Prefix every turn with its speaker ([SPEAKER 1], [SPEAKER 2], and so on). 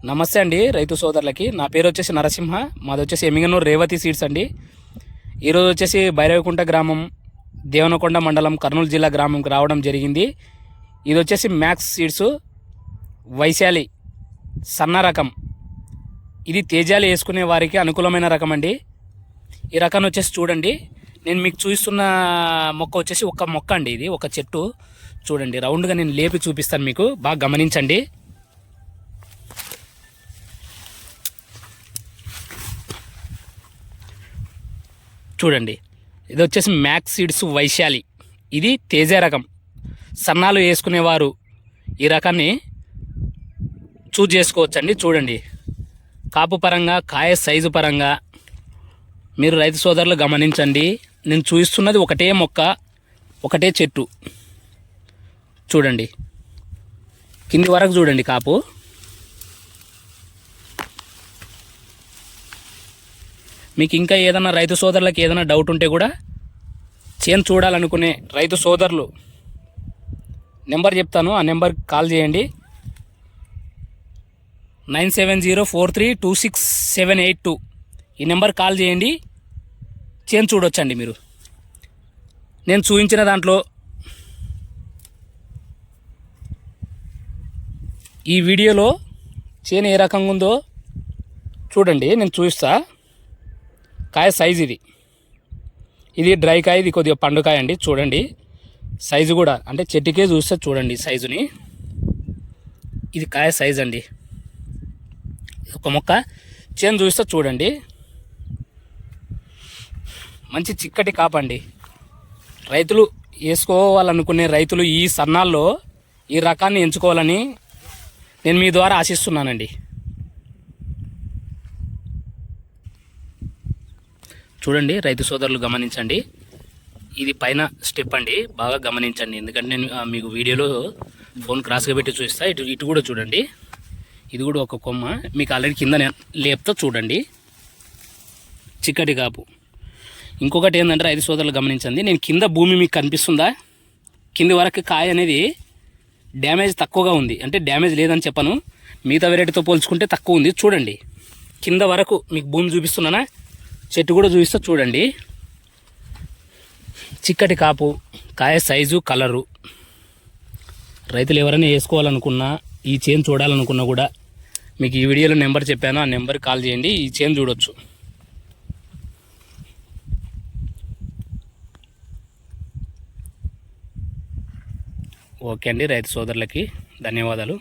[SPEAKER 1] నమస్తే అండి రైతు సోదరులకి. నా పేరు వచ్చేసి నరసింహ. మాది వచ్చేసి ఎమ్మిగనూరు రేవతి సీడ్స్ అండి. ఈరోజు వచ్చేసి భైరవకుంట గ్రామం, దేవనకొండ మండలం, కర్నూలు జిల్లా గ్రామంకి రావడం జరిగింది. ఇది వచ్చేసి మ్యాక్స్ సీడ్స్ వైశాలి సన్న రకం. ఇది తేజాలు వేసుకునే వారికి అనుకూలమైన రకం అండి. ఈ రకాన్ని వచ్చేసి చూడండి, నేను మీకు చూపిస్తున్న మొక్క వచ్చేసి ఒక మొక్క అండి. ఇది ఒక చెట్టు చూడండి, రౌండ్గా నేను లేపి చూపిస్తాను, మీకు బాగా గమనించండి. చూడండి, ఇది వచ్చేసి మ్యాక్స్ సీడ్స్ వైశాలి. ఇది తేజ రకం. సన్నాలు వేసుకునేవారు ఈ రకాన్ని చూజ్ చేసుకోవచ్చండి. చూడండి, కాపు పరంగా, కాయ సైజు పరంగా మీరు రైతు సోదరులు గమనించండి. నేను చూపిస్తున్నది ఒకటే మొక్క, ఒకటే చెట్టు. చూడండి, కింది వరకు చూడండి కాపు. మీకు ఇంకా ఏదైనా రైతు సోదరులకు ఏదైనా డౌట్ ఉంటే కూడా చేను చూడాలనుకునే రైతు సోదరులు నెంబర్ చెప్తాను, ఆ నెంబర్కి కాల్ చేయండి. 9704326782 ఈ నెంబర్ కాల్ చేయండి. చేను చూడొచ్చండి మీరు. నేను చూపించిన దాంట్లో ఈ వీడియోలో చేను ఏ రకంగా ఉందో చూడండి, నేను చూపిస్తా. కాయ సైజు ఇది డ్రై కాయ, ఇది కొద్దిగా పండుకాయ అండి. చూడండి సైజు కూడా, అంటే చెట్టుకే చూస్తే చూడండి సైజుని. ఇది కాయ సైజు అండి, ఒక మొక్క. చేను చూస్తే చూడండి, మంచి చిక్కటి కాపండి. రైతులు వేసుకోవాలనుకునే రైతులు ఈ సన్నాల్లో ఈ రకాన్ని ఎంచుకోవాలని నేను మీ ద్వారా ఆశిస్తున్నానండి. చూడండి రైతు సోదరులు గమనించండి, ఇది పైన స్టెప్ అండి, బాగా గమనించండి. ఎందుకంటే నేను మీకు వీడియోలో ఫోన్ క్రాస్గా పెట్టి చూపిస్తా. ఇటు కూడా చూడండి, ఇది కూడా ఒక కొమ్మ. మీకు ఆల్రెడీ కింద లేపుతో చూడండి, చిక్కటి కాపు. ఇంకొకటి ఏంటంటే రైతు సోదరులు గమనించండి, నేను కింద భూమి మీకు కనిపిస్తుందా, కింది వరకు కాయ అనేది డ్యామేజ్ తక్కువగా ఉంది. అంటే డ్యామేజ్ లేదని చెప్పను, మిగతా వెరైటీతో పోల్చుకుంటే తక్కువ ఉంది. చూడండి కింద వరకు మీకు భూమి చూపిస్తున్నానా, చెట్టు కూడా చూపిస్తా చూడండి. చిక్కటి కాపు, కాయ సైజు, కలరు. రైతులు ఎవరైనా వేసుకోవాలనుకున్నా, ఈ చేను చూడాలనుకున్నా కూడా మీకు ఈ వీడియోలో నెంబర్ చెప్పాను, ఆ నెంబర్కి కాల్ చేయండి. ఈ చేను చూడొచ్చు. ఓకే అండి, రైతు సోదరులకి ధన్యవాదాలు.